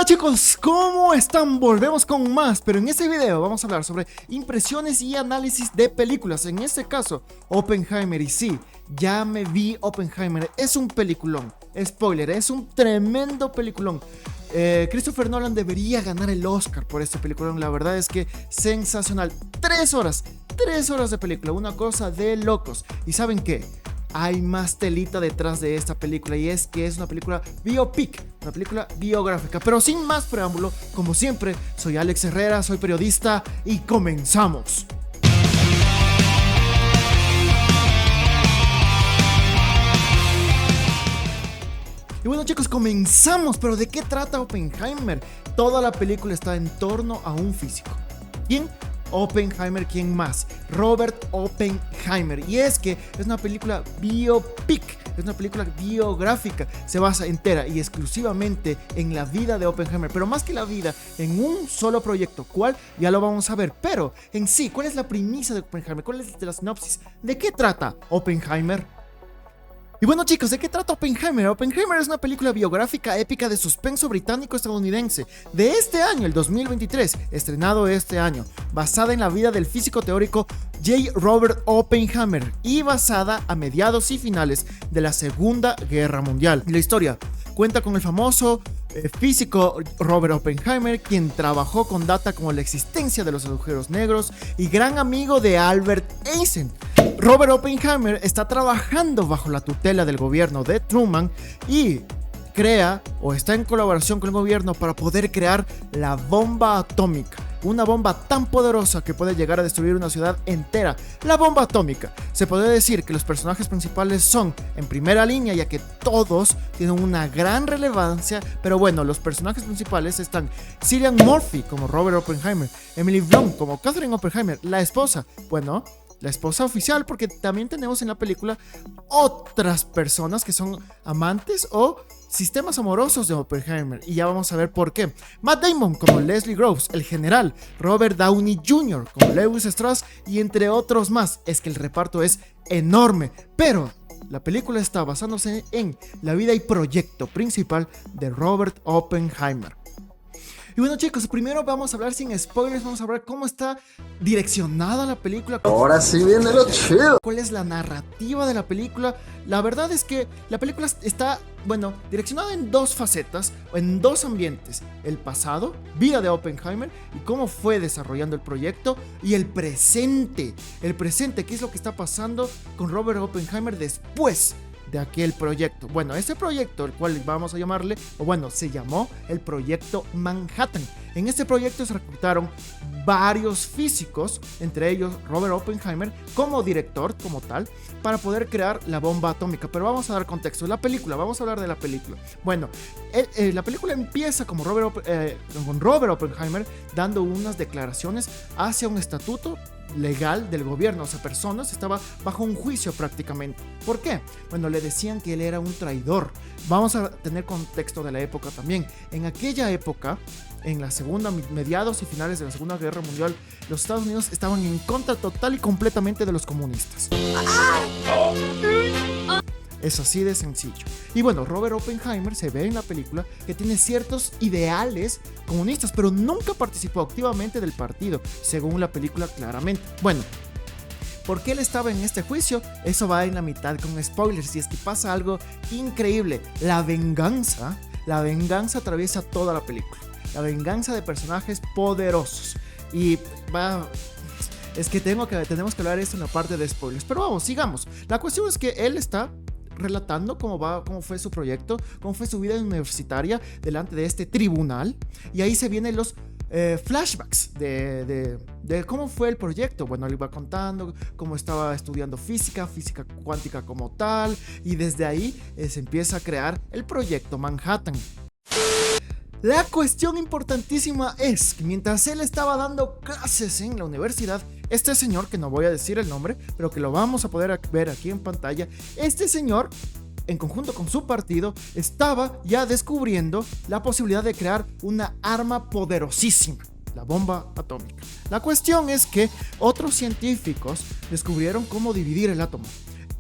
Chicos, ¿cómo están? Volvemos con más, pero en este video vamos a hablar sobre impresiones y análisis de películas. En este caso, Oppenheimer. Y sí, ya me vi Oppenheimer. Es un peliculón. Spoiler, es un tremendo peliculón. Christopher Nolan debería ganar el Oscar por este peliculón. La verdad es que sensacional. 3 horas de película, una cosa de locos. ¿Y saben qué? Hay más telita detrás de esta película, y es que es una película biopic, una película biográfica. Pero sin más preámbulo, como siempre, soy Alex Herrera, soy periodista y comenzamos. Y bueno, chicos, comenzamos. Pero ¿de qué trata Oppenheimer? Toda la película está en torno a un físico. ¿Quién? Oppenheimer. ¿Quién más? Robert Oppenheimer. Y es que es una película biopic, es una película biográfica. Se basa entera y exclusivamente en la vida de Oppenheimer, pero más que la vida, en un solo proyecto, cuál ya lo vamos a ver. Pero en sí, ¿cuál es la premisa de Oppenheimer? ¿Cuál es la sinopsis? ¿De qué trata Oppenheimer? Y bueno, chicos, ¿de qué trata Oppenheimer? Oppenheimer es una película biográfica épica de suspenso británico-estadounidense de este año, el 2023, estrenado este año, basada en la vida del físico teórico J. Robert Oppenheimer y basada a mediados y finales de la Segunda Guerra Mundial. La historia cuenta con el famoso físico Robert Oppenheimer, quien trabajó con data como la existencia de los agujeros negros y gran amigo de Albert Einstein. Robert Oppenheimer está trabajando bajo la tutela del gobierno de Truman y crea o está en colaboración con el gobierno para poder crear la bomba atómica. Una bomba tan poderosa que puede llegar a destruir una ciudad entera. La bomba atómica. Se puede decir que los personajes principales son en primera línea, ya que todos tienen una gran relevancia. Pero bueno, los personajes principales están Cillian Murphy como Robert Oppenheimer, Emily Blunt como Catherine Oppenheimer, la esposa. Bueno, la esposa oficial, porque también tenemos en la película otras personas que son amantes o sistemas amorosos de Oppenheimer, y ya vamos a ver por qué. Matt Damon como Leslie Groves, el general, Robert Downey Jr. como Lewis Strauss, y entre otros más. Es que el reparto es enorme, pero la película está basándose en la vida y proyecto principal de Robert Oppenheimer. Y bueno, chicos, primero vamos a hablar sin spoilers, vamos a ver cómo está direccionada la película. Ahora sí viene lo chido. ¿Cuál es la narrativa de la película? La verdad es que la película está, bueno, direccionada en dos facetas, en dos ambientes. El pasado, vida de Oppenheimer y cómo fue desarrollando el proyecto, y el presente, qué es lo que está pasando con Robert Oppenheimer después de aquel proyecto. Bueno, este proyecto, el cual vamos a llamarle, o bueno, se llamó el Proyecto Manhattan. En este proyecto se reclutaron varios físicos, entre ellos Robert Oppenheimer como director, como tal, para poder crear la bomba atómica. Pero vamos a dar contexto. La película, vamos a hablar de la película. Bueno, la película empieza como con Robert Oppenheimer dando unas declaraciones hacia un estatuto legal del gobierno. O sea, personas estaba bajo un juicio prácticamente. ¿Por qué? Bueno, le decían que él era un traidor. Vamos a tener contexto de la época también. En aquella época, en la segunda, mediados y finales de la Segunda Guerra Mundial, los Estados Unidos estaban en contra total y completamente de los comunistas. Es así de sencillo. Y bueno, Robert Oppenheimer se ve en la película que tiene ciertos ideales comunistas, pero nunca participó activamente del partido, según la película claramente. Bueno, ¿por qué él estaba en este juicio? Eso va en la mitad con spoilers, y es que pasa algo increíble. La venganza atraviesa toda la película. La venganza de personajes poderosos. Y es que tenemos que hablar esto en la parte de spoilers. Pero vamos, sigamos. La cuestión es que él está relatando cómo fue su proyecto, cómo fue su vida universitaria delante de este tribunal, y ahí se vienen los flashbacks de cómo fue el proyecto. Bueno, él iba contando cómo estaba estudiando física cuántica como tal, y desde ahí se empieza a crear el Proyecto Manhattan. La cuestión importantísima es que mientras él estaba dando clases en la universidad, este señor, que no voy a decir el nombre, pero que lo vamos a poder ver aquí en pantalla, este señor, en conjunto con su partido, estaba ya descubriendo la posibilidad de crear una arma poderosísima, la bomba atómica. La cuestión es que otros científicos descubrieron cómo dividir el átomo.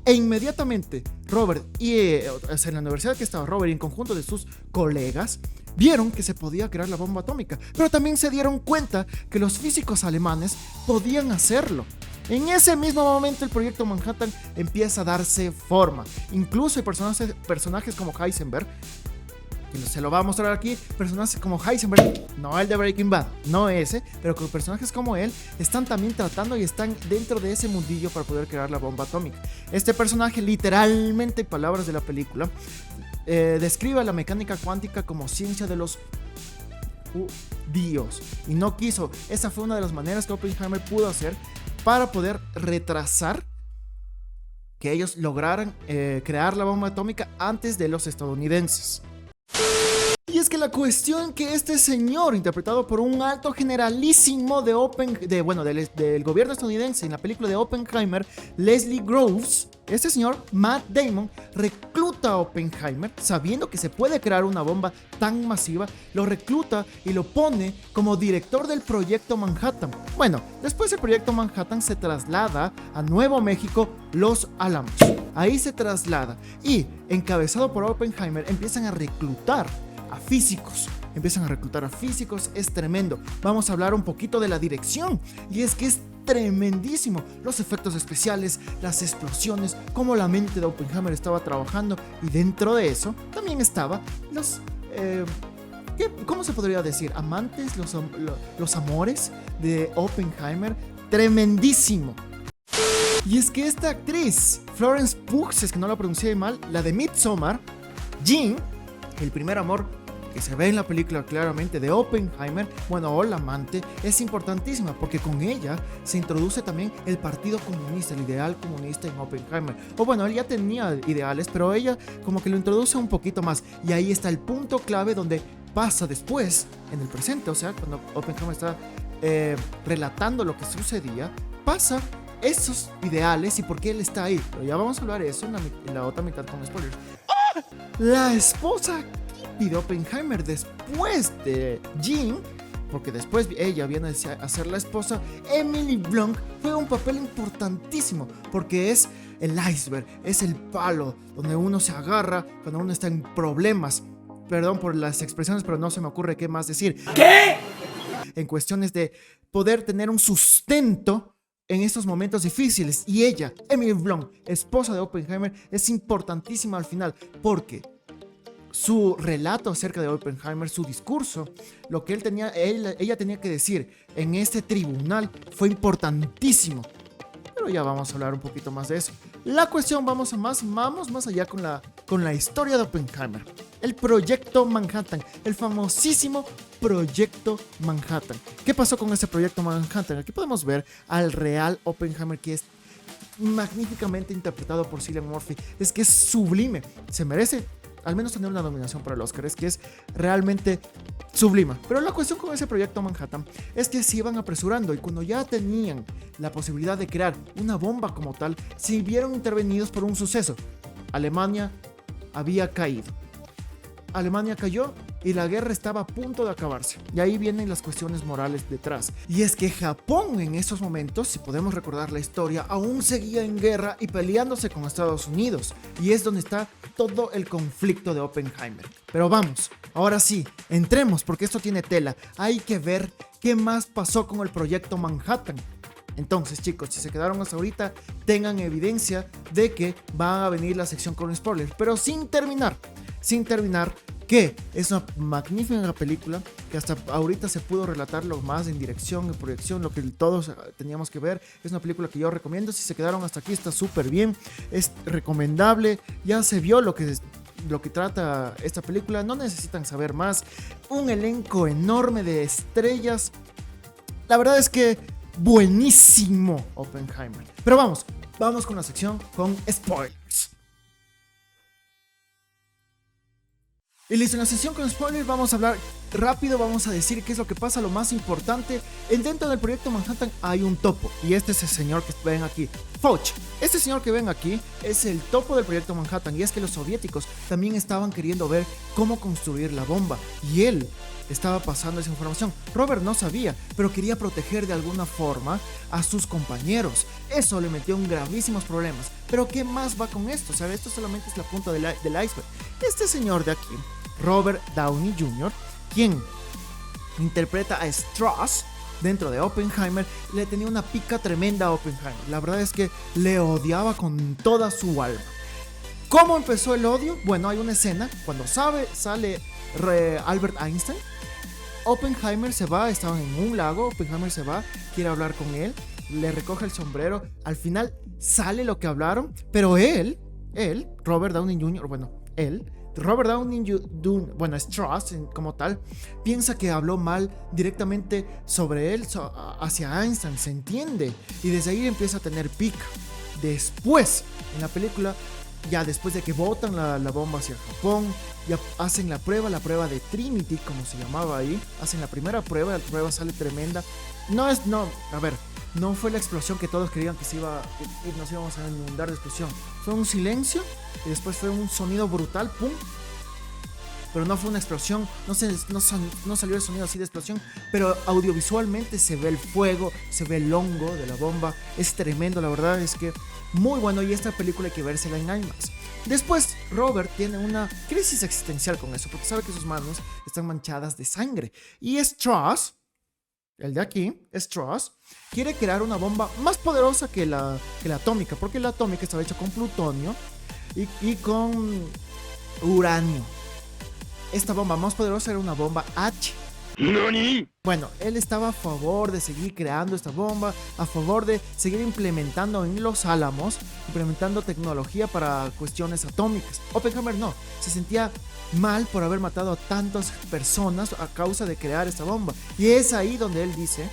E inmediatamente Robert en la universidad que estaba Robert, y en conjunto de sus colegas, vieron que se podía crear la bomba atómica, pero también se dieron cuenta que los físicos alemanes podían hacerlo. En ese mismo momento el proyecto Manhattan empieza a darse forma. Incluso hay personajes como Heisenberg, que se lo va a mostrar aquí, personajes como Heisenberg, no el de Breaking Bad, no ese, pero con personajes como él están también tratando y están dentro de ese mundillo para poder crear la bomba atómica. Este personaje, literalmente, en palabras de la película, describe la mecánica cuántica como ciencia de los judíos, y no quiso. Esa fue una de las maneras que Oppenheimer pudo hacer para poder retrasar que ellos lograran crear la bomba atómica antes de los estadounidenses. Y es que la cuestión que este señor, interpretado por un alto generalísimo del gobierno estadounidense en la película de Oppenheimer, Leslie Groves, este señor, Matt Damon, recluta a Oppenheimer sabiendo que se puede crear una bomba tan masiva, lo recluta y lo pone como director del proyecto Manhattan. Bueno, después el proyecto Manhattan se traslada a Nuevo México, Los Álamos. Ahí se traslada y, encabezado por Oppenheimer, empiezan a reclutar a físicos. Es tremendo. Vamos a hablar un poquito de la dirección, y es que es tremendísimo. Los efectos especiales, las explosiones, cómo la mente de Oppenheimer estaba trabajando, y dentro de eso también estaban los ¿cómo se podría decir? Amantes, los amores de Oppenheimer. Tremendísimo. Y es que esta actriz, Florence Pugh, si es que no la pronuncié mal, la de Midsommar, Jean, el primer amor que se ve en la película claramente de Oppenheimer, o la amante, es importantísima porque con ella se introduce también el partido comunista, el ideal comunista en Oppenheimer. Él ya tenía ideales, pero ella como que lo introduce un poquito más, y ahí está el punto clave donde pasa después, en el presente, o sea, cuando Oppenheimer está relatando lo que sucedía, pasa esos ideales y por qué él está ahí. Pero ya vamos a hablar de eso en la otra mitad con spoilers. La esposa de Oppenheimer después de Jean, porque después ella viene a ser la esposa, Emily Blunt, fue un papel importantísimo porque es el iceberg, es el palo donde uno se agarra cuando uno está en problemas. Perdón por las expresiones, pero no se me ocurre qué más decir. ¿Qué? En cuestiones de poder tener un sustento en estos momentos difíciles, y ella, Emily Blunt, esposa de Oppenheimer, es importantísima al final porque su relato acerca de Oppenheimer, su discurso, lo que ella tenía que decir en este tribunal fue importantísimo. Pero ya vamos a hablar un poquito más de eso. La cuestión, vamos más allá con la historia de Oppenheimer. El proyecto Manhattan, el famosísimo proyecto Manhattan. ¿Qué pasó con ese proyecto Manhattan? Aquí podemos ver al real Oppenheimer, que es magníficamente interpretado por Cillian Murphy. Es que es sublime. Se merece al menos tener una nominación para el Oscar. Es que es realmente sublime. Pero la cuestión con ese proyecto Manhattan es que se iban apresurando, y cuando ya tenían la posibilidad de crear una bomba como tal, se vieron intervenidos por un suceso. Alemania había caído. Alemania cayó y la guerra estaba a punto de acabarse. Y ahí vienen las cuestiones morales detrás. Y es que Japón en esos momentos, si podemos recordar la historia, aún seguía en guerra y peleándose con Estados Unidos. Y es donde está todo el conflicto de Oppenheimer. Pero vamos, ahora sí, entremos porque esto tiene tela. Hay que ver qué más pasó con el proyecto Manhattan. Entonces, chicos, si se quedaron hasta ahorita, tengan evidencia de que va a venir la sección con spoilers. Pero sin terminar, que es una magnífica película que hasta ahorita se pudo relatar lo más en dirección, en proyección, lo que todos teníamos que ver. Es una película que yo recomiendo. Si se quedaron hasta aquí, está súper bien, es recomendable. Ya se vio lo que trata esta película, no necesitan saber más. Un elenco enorme de estrellas. La verdad es que buenísimo Oppenheimer. Pero vamos con la sección con spoilers. Y listo, en la sesión con spoilers vamos a hablar rápido, vamos a decir qué es lo que pasa, lo más importante. Dentro del proyecto Manhattan hay un topo, y este es el señor que ven aquí, Fauci. Este señor que ven aquí es el topo del proyecto Manhattan, y es que los soviéticos también estaban queriendo ver cómo construir la bomba, y él estaba pasando esa información. Robert no sabía, pero quería proteger de alguna forma a sus compañeros. Eso le metió en gravísimos problemas. Pero ¿qué más va con esto? O sea, esto solamente es la punta del iceberg. Este señor de aquí Robert Downey Jr., quien interpreta a Strauss dentro de Oppenheimer. Le tenía una pica tremenda a Oppenheimer. La verdad es que le odiaba con toda su alma. ¿Cómo empezó el odio? Bueno, hay una escena cuando sale Albert Einstein. Oppenheimer se va, estaban en un lago, Oppenheimer se va, quiere hablar con él, le recoge el sombrero, al final sale lo que hablaron, pero Robert Downey Jr., Strauss como tal, piensa que habló mal directamente sobre él hacia Einstein, se entiende, y desde ahí empieza a tener pica. Después, en la película, ya después de que botan la bomba hacia Japón, ya hacen la prueba de Trinity, como se llamaba ahí, hacen la primera prueba, la prueba sale tremenda. No fue la explosión que todos creían que nos íbamos a inundar de explosión. Fue un silencio y después fue un sonido brutal, ¡pum! Pero no fue una explosión, no salió el sonido así de explosión, pero audiovisualmente se ve el fuego, se ve el hongo de la bomba, es tremendo, la verdad es que muy bueno, y esta película hay que vérsela en IMAX. Después Robert tiene una crisis existencial con eso, porque sabe que sus manos están manchadas de sangre, y Strauss, el de aquí, Strauss, quiere crear una bomba más poderosa que la atómica, porque la atómica estaba hecha con plutonio y con uranio. Esta bomba más poderosa era una bomba H. ¿Nani? Bueno, él estaba a favor de seguir creando esta bomba, a favor de seguir implementando en Los Álamos, implementando tecnología para cuestiones atómicas. Oppenheimer no, se sentía mal por haber matado a tantas personas a causa de crear esta bomba. Y es ahí donde él dice,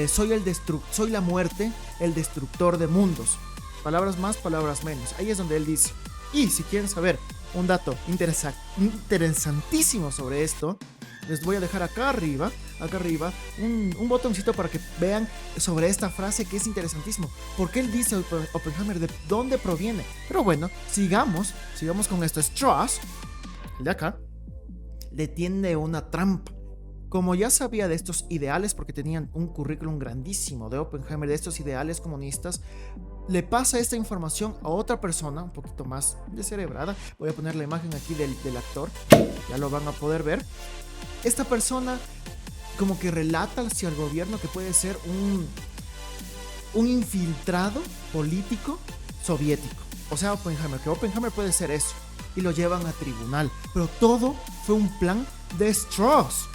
soy la muerte, el destructor de mundos. Palabras más, palabras menos. Ahí es donde él dice. Y si quieren saber un dato interesantísimo sobre esto, les voy a dejar acá arriba un botoncito para que vean sobre esta frase que es interesantísimo. Porque él dice Oppenheimer, de dónde proviene. Pero bueno, sigamos con esto. Strauss, el de acá, le tiende una trampa. Como ya sabía de estos ideales, porque tenían un currículum grandísimo de Oppenheimer, de estos ideales comunistas, le pasa esta información a otra persona un poquito más descerebrada. Voy a poner la imagen aquí del actor, ya lo van a poder ver. Esta persona como que relata hacia el gobierno que puede ser un infiltrado político soviético. O sea, que Oppenheimer puede ser eso. Y lo llevan a tribunal. Pero todo fue un plan de Strauss.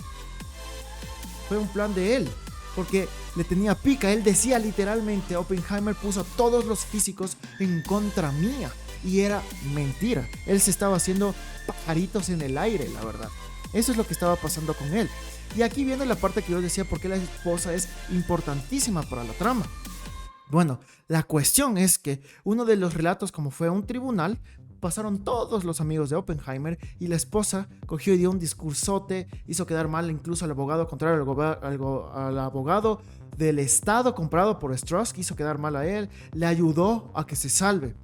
Fue un plan de él, porque le tenía pica. Él decía literalmente, Oppenheimer puso a todos los físicos en contra mía, y era mentira. Él se estaba haciendo pajaritos en el aire, la verdad. Eso es lo que estaba pasando con él. Y aquí viene la parte que yo decía, por qué la esposa es importantísima para la trama. Bueno, la cuestión es que uno de los relatos, como fue un tribunal, pasaron todos los amigos de Oppenheimer, y la esposa cogió y dio un discursote, hizo quedar mal incluso al abogado contrario, al abogado del estado comprado por Strauss, hizo quedar mal a él, le ayudó a que se salve,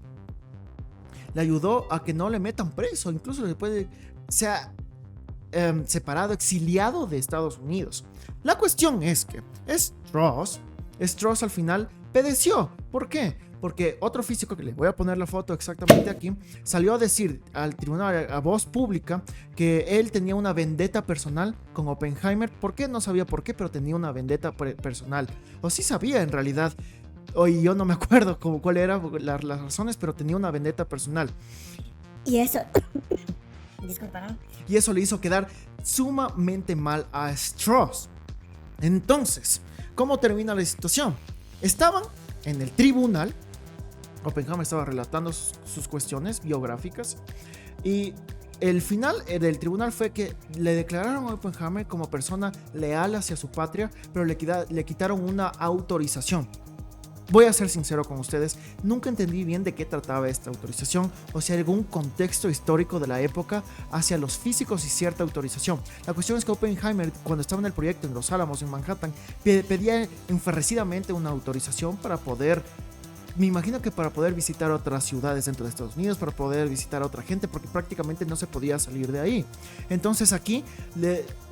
le ayudó a que no le metan preso, incluso sea separado, exiliado de Estados Unidos. La cuestión es que Strauss al final pedeció. ¿Por qué? Porque otro físico, que les voy a poner la foto exactamente aquí, salió a decir al tribunal a voz pública que él tenía una vendetta personal con Oppenheimer. ¿Por qué? No sabía por qué, pero tenía una vendetta personal. O sí sabía en realidad. Hoy yo no me acuerdo cuál era las razones, pero tenía una vendetta personal. Y eso... Disculpa. Y eso le hizo quedar sumamente mal a Strauss. Entonces, ¿cómo termina la situación? Estaban en el tribunal. Oppenheimer estaba relatando sus cuestiones biográficas, y el final del tribunal fue que le declararon a Oppenheimer como persona leal hacia su patria, pero le quitaron una autorización. Voy a ser sincero con ustedes, nunca entendí bien de qué trataba esta autorización, o si hay algún contexto histórico de la época hacia los físicos y cierta autorización. La cuestión es que Oppenheimer, cuando estaba en el proyecto en Los Álamos, en Manhattan, pedía enferrecidamente una autorización para poder... Me imagino que para poder visitar otras ciudades dentro de Estados Unidos, para poder visitar a otra gente, porque prácticamente no se podía salir de ahí. Entonces aquí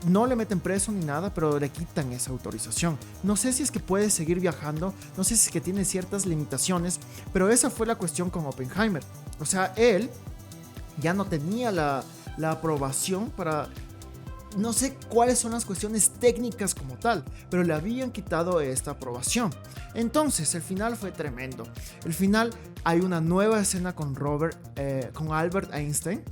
no le meten preso ni nada, pero le quitan esa autorización. No sé si es que puede seguir viajando, no sé si es que tiene ciertas limitaciones, pero esa fue la cuestión con Oppenheimer. O sea, él ya no tenía la aprobación para... No sé cuáles son las cuestiones técnicas como tal, pero le habían quitado esta aprobación. Entonces, el final fue tremendo. El final, hay una nueva escena con Albert Einstein,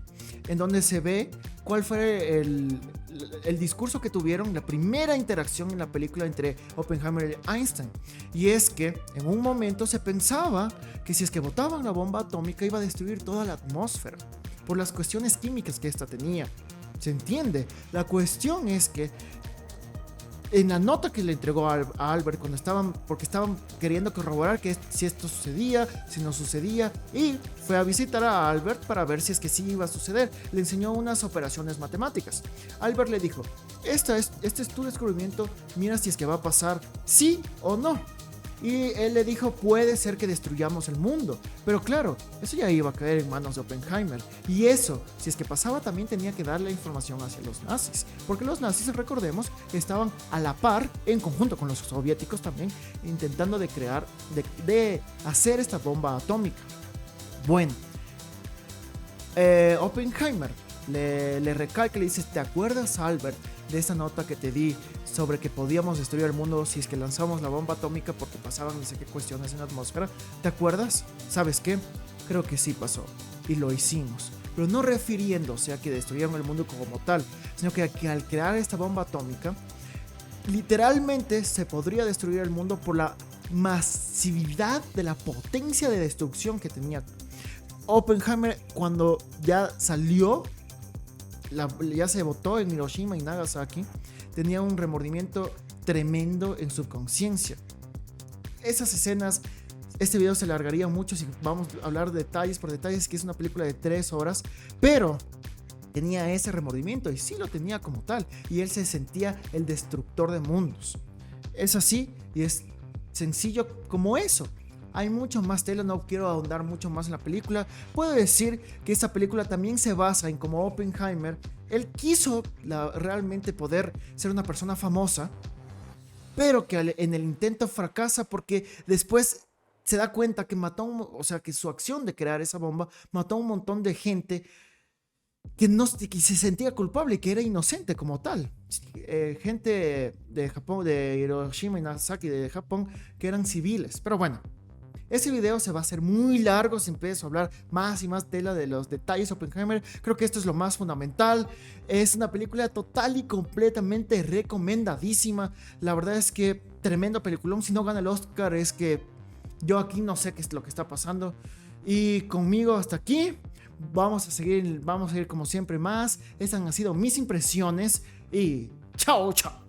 en donde se ve cuál fue el discurso que tuvieron, la primera interacción en la película entre Oppenheimer y Einstein. Y es que en un momento se pensaba que si es que botaban la bomba atómica iba a destruir toda la atmósfera, por las cuestiones químicas que esta tenía. ¿Se entiende? La cuestión es que en la nota que le entregó a Albert porque estaban queriendo corroborar que si esto sucedía, si no sucedía, y fue a visitar a Albert para ver si es que sí iba a suceder. Le enseñó unas operaciones matemáticas. Albert le dijo, este es tu descubrimiento, mira si es que va a pasar sí o no. Y él le dijo, puede ser que destruyamos el mundo. Pero claro, eso ya iba a caer en manos de Oppenheimer. Y eso, si es que pasaba, también tenía que darle información hacia los nazis. Porque los nazis, recordemos, estaban a la par, en conjunto con los soviéticos también, intentando de hacer esta bomba atómica. Bueno, Oppenheimer le recalca, le dice, ¿te acuerdas, Albert, de esa nota que te di sobre que podíamos destruir el mundo si es que lanzamos la bomba atómica porque pasaban no sé qué cuestiones en la atmósfera? ¿Te acuerdas? ¿Sabes qué? Creo que sí pasó y lo hicimos, pero no refiriéndose a que destruyeron el mundo como tal, sino que al crear esta bomba atómica literalmente se podría destruir el mundo por la masividad de la potencia de destrucción que tenía. Oppenheimer, cuando ya salió, ya se votó en Hiroshima y Nagasaki, tenía un remordimiento tremendo en su conciencia. Esas escenas, este video se alargaría mucho si vamos a hablar detalles por detalles, que es una película de 3 horas, pero tenía ese remordimiento y sí lo tenía como tal, y él se sentía el destructor de mundos. Es así y es sencillo como eso. Hay mucho más tela, no quiero ahondar mucho más en la película. Puedo decir que esta película también se basa en cómo Oppenheimer, él quiso realmente poder ser una persona famosa, pero que en el intento fracasa porque después se da cuenta que que su acción de crear esa bomba mató a un montón de gente que se sentía culpable y que era inocente como tal. Gente de Japón, de Hiroshima y Nagasaki, de Japón, que eran civiles. Pero bueno, ese video se va a hacer muy largo si empiezo a hablar más y más tela de los detalles de Oppenheimer. Creo que esto es lo más fundamental. Es una película total y completamente recomendadísima. La verdad es que tremendo peliculón. Si no gana el Oscar es que yo aquí no sé qué es lo que está pasando. Y conmigo hasta aquí. Vamos a seguir como siempre más. Estas han sido mis impresiones y chao, chao.